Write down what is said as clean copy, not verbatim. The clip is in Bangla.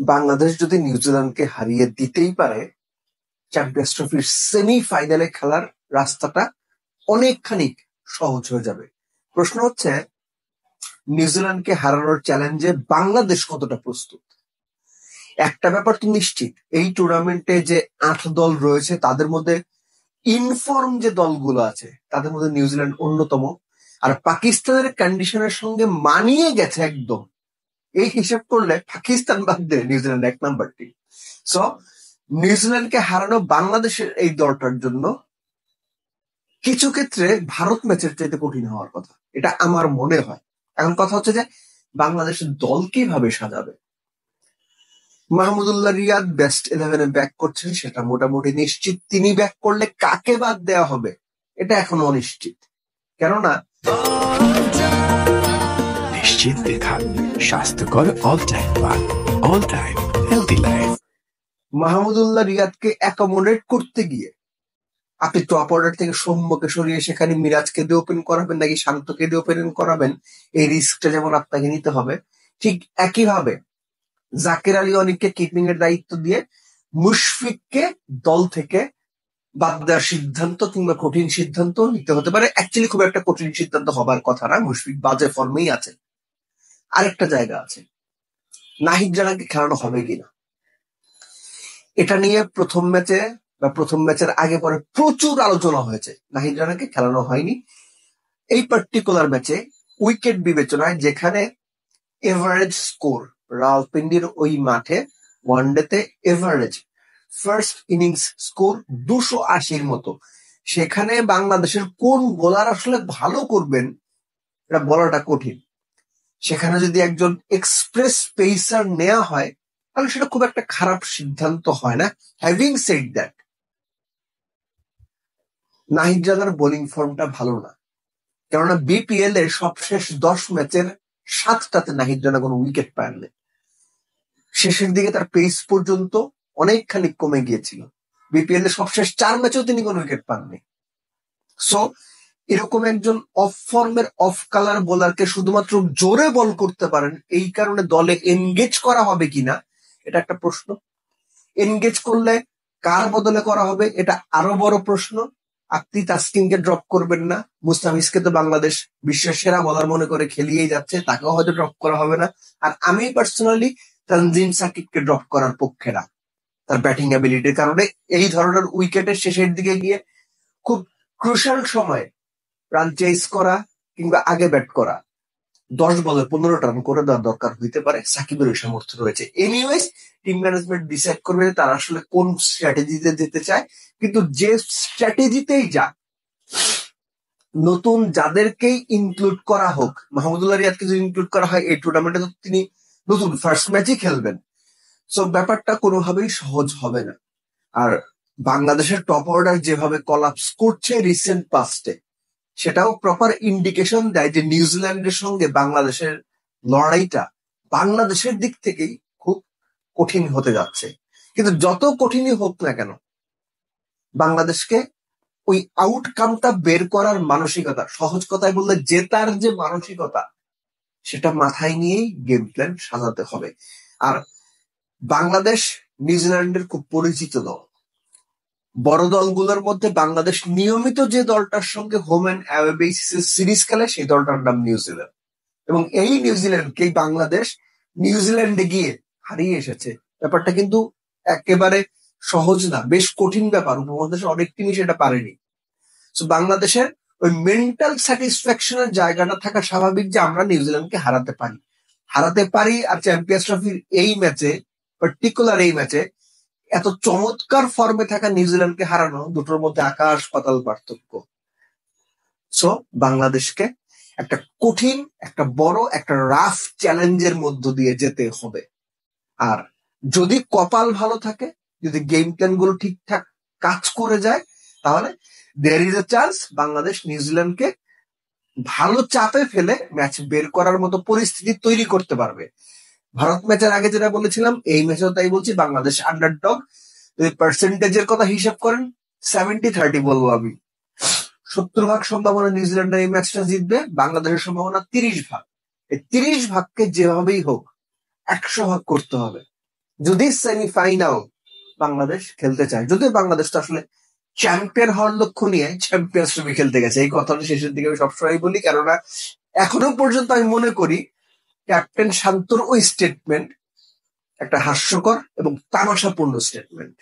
বাংলাদেশ যদি নিউজিল্যান্ডকে হারিয়ে দিতেই পারে, চ্যাম্পিয়ন্স ট্রফির সেমিফাইনালে খেলার রাস্তাটা অনেকখানি সহজ হয়ে যাবে। প্রশ্ন হচ্ছে, নিউজিল্যান্ডকে হারানোর চ্যালেঞ্জে বাংলাদেশ কতটা প্রস্তুত? একটা ব্যাপার তো নিশ্চিত, এই টুর্নামেন্টে যে ৮ দল রয়েছে তাদের মধ্যে ইনফর্ম যে দলগুলো আছে তাদের মধ্যে নিউজিল্যান্ড অন্যতম। আর পাকিস্তানের কন্ডিশনের সঙ্গে মানিয়ে গেছে একদম। এই হিসাব করলে পাকিস্তান বাদ দিয়ে নিউজিল্যান্ড ১ নাম্বার টিম। সো নিউজিল্যান্ডকে হারানো বাংলাদেশের এই দলটার জন্য কিছু ক্ষেত্রে ভারত ম্যাচের চাইতে কঠিন হওয়ার কথা, এটা আমার মনে হয়। এখন কথা হচ্ছে যে বাংলাদেশের দল কিভাবে সাজাবে। মাহমুদুল্লাহ রিয়াদ বেস্ট 11-এ ব্যাক করছেন, সেটা মোটামুটি নিশ্চিত। তিনি ব্যাক করলে কাকে বাদ দেওয়া হবে এটা এখনো অনিশ্চিত। কেননা নিশ্চিত দেখা স্বাস্থ্যকর all time one, all time healthy life. Mahmudullah রিয়াদকে অ্যাকোমোডেট করতে গিয়ে আপনি টপ অর্ডার থেকে সৌম্যকে সরিয়ে সেখানে মিরাজকে দিয়ে ওপেন করাবেন নাকি শান্তকে দিয়ে ওপেন করাবেন, এই রিস্কটা যেমন আপনাকে নিতে হবে, ঠিক একইভাবে জাকের আলী অনিককে কিপিং এর দায়িত্ব দিয়ে মুশফিককে দল থেকে বাদ দেওয়ার সিদ্ধান্ত কিংবা কঠিন সিদ্ধান্ত নিতে হতে পারে। অ্যাকচুয়ালি খুব একটা কঠিন সিদ্ধান্ত হবার কথা না, মুশফিক বাজে ফর্মেই আছে। আরেকটা জায়গা আছে, নাহিদ রানাকে খেলানো হবে কিনা। এটা নিয়ে প্রথম ম্যাচের আগে পরে প্রচুর আলোচনা হয়েছে। নাহিদ রানাকে খেলানো হয়নি এই পার্টিকুলার ম্যাচে উইকেট বিবেচনায়, যেখানে এভারেজ স্কোর রাওয়ালপিন্ডির ওই মাঠে ওয়ানডেতে এভারেজ ফার্স্ট ইনিংস স্কোর 280-র মতো। সেখানে বাংলাদেশের কোন বোলার আসলে ভালো করবেন এটা বলাটা কঠিন। সেখানে যদি একজন এক্সপ্রেস পেসার নেওয়া হয় তাহলে সেটা খুব একটা খারাপ সিদ্ধান্ত হয় না। Having said that, Nahid runner bowling ফর্মটা ভালো না, কেননা বিপিএল এর সবশেষ 10 ম্যাচের 7টাতে নাহিদ রানা কোনো উইকেট পাননি। শেষের দিকে তার পেস পর্যন্ত অনেকখানি কমে গিয়েছিল। বিপিএল এর সবশেষ 4 ম্যাচেও তিনি কোনো উইকেট পাননি। সো এরকম একজন অফ ফর্মের অফ কালার বোলারকে শুধুমাত্র জোরে বল করতে পারেন এই কারণে দলে এনগেজ করা হবে কিনা এটা একটা প্রশ্ন। এনগেজ করলে কার বদলে করা হবে এটা আরো বড় প্রশ্ন। আপনি তাসকিনকে ড্রপ করবেন না, মুস্তাফিজকে তো বাংলাদেশ বিশ্বের সেরা বলার মনে করে খেলিয়েই যাচ্ছে, তাকেও হয়তো ড্রপ করা হবে না। আর আমি পার্সোনালি তানজিম সাকিবকে ড্রপ করার পক্ষে না, তার ব্যাটিং অ্যাবিলিটির কারণে। এই ধরনের উইকেটের শেষের দিকে গিয়ে খুব ক্রুশাল সময়ে রান চেস করা কিংবা আগে ব্যাট করা, 10 বলে 15 রান করে দেওয়ার দরকার হইতে পারে, সাকিবের ওই সামর্থ্য রয়েছে। এনিওয়েজ টিম ম্যানেজমেন্ট ডিসাইড করবে তারা আসলে কোন স্ট্র্যাটেজিতে যেতে চায়, কিন্তু যে স্ট্র্যাটেজিতেই যাক, নতুন যাদেরকেই ইনক্লুড করা হোক, মাহমুদুল্লাহ রিয়াদকে যদি ইনক্লুড করা হয় এই টুর্নামেন্টে তো তিনি নতুন ফার্স্ট ম্যাচই খেলবেন। সো ব্যাপারটা কোনোভাবেই সহজ হবে না। আর বাংলাদেশের টপ অর্ডার যেভাবে কলাপস করছে রিসেন্ট পাস্টে, সেটাও প্রপার ইন্ডিকেশন দেয় যে নিউজিল্যান্ডের সঙ্গে বাংলাদেশের লড়াইটা বাংলাদেশের দিক থেকেই খুব কঠিন হতে যাচ্ছে। কিন্তু যত কঠিনই হোক না কেন, বাংলাদেশকে ওই আউটকামটা বের করার মানসিকতা, সহজ কথায় বললে জেতার যে মানসিকতা, সেটা মাথায় নিয়েই গেম প্ল্যান সাজাতে হবে। আর বাংলাদেশ নিউজিল্যান্ডের খুব পরিচিত দল। বড় দলগুলোর মধ্যে বাংলাদেশ নিয়মিত যে দলটার সঙ্গে হোম অ্যান্ড অ্যাওয়ে বেসিসে সিরিজ খেলে সেই দলটার নাম নিউজিল্যান্ড, এবং এই নিউজিল্যান্ডকেই বাংলাদেশ নিউজিল্যান্ডে গিয়ে হারিয়ে এসেছে। ব্যাপারটা কিন্তু একেবারে সহজ না, বেশ কঠিন ব্যাপার। উপমহাদেশের অনেক টিমই সেটা পারেনি। তো বাংলাদেশের ওই মেন্টাল স্যাটিসফ্যাকশনের জায়গাটা থাকা স্বাভাবিক যে আমরা নিউজিল্যান্ডকে হারাতে পারি। আর চ্যাম্পিয়ন্স ট্রফির এই ম্যাচে, পার্টিকুলার এই ম্যাচে এত চমৎকার ফর্মে থাকা নিউজিল্যান্ডকে হারানো, দুটোর মধ্যে আকাশ পাতাল পার্থক্য। সো বাংলাদেশকে একটা কঠিন, একটা বড়, একটা রাফ চ্যালেঞ্জের মধ্য দিয়ে যেতে হবে। আর যদি কপাল ভালো থাকে, যদি গেম প্ল্যান গুলো ঠিকঠাক কাজ করে যায়, তাহলে there is a chance Bangladesh নিউজিল্যান্ডকে ভালো চাপে ফেলে ম্যাচ বের করার মতো পরিস্থিতি তৈরি করতে পারবে। ভারত ম্যাচের আগে যেটা বলেছিলাম, এই ম্যাচেও তাই বলছি, বাংলাদেশ আন্ডারডগ। যদি পার্সেন্টেজের কথা হিসাব করেন 70-30 বলবো আমি। 70% সম্ভাবনা নিউজিল্যান্ড এই ম্যাচটা জিতবে, বাংলাদেশের সম্ভাবনা 30%। এই 30 ভাগকে যেভাবেই হোক 100 ভাগ করতে হবে। যদি সেমিফাইনাল বাংলাদেশ খেলতে চায়, যদি বাংলাদেশ তো আসলে চ্যাম্পিয়ন হওয়ার লক্ষ্য নিয়ে চ্যাম্পিয়ন্স ট্রফি খেলতে গেছে, এই কথাটা শেষের দিকে আমি সবসময় বলি, কেননা এখনো পর্যন্ত আমি মনে করি ক্যাপ্টেন শান্তর ওই স্টেটমেন্ট একটা হাস্যকর এবং তামাশাপূর্ণ স্টেটমেন্ট।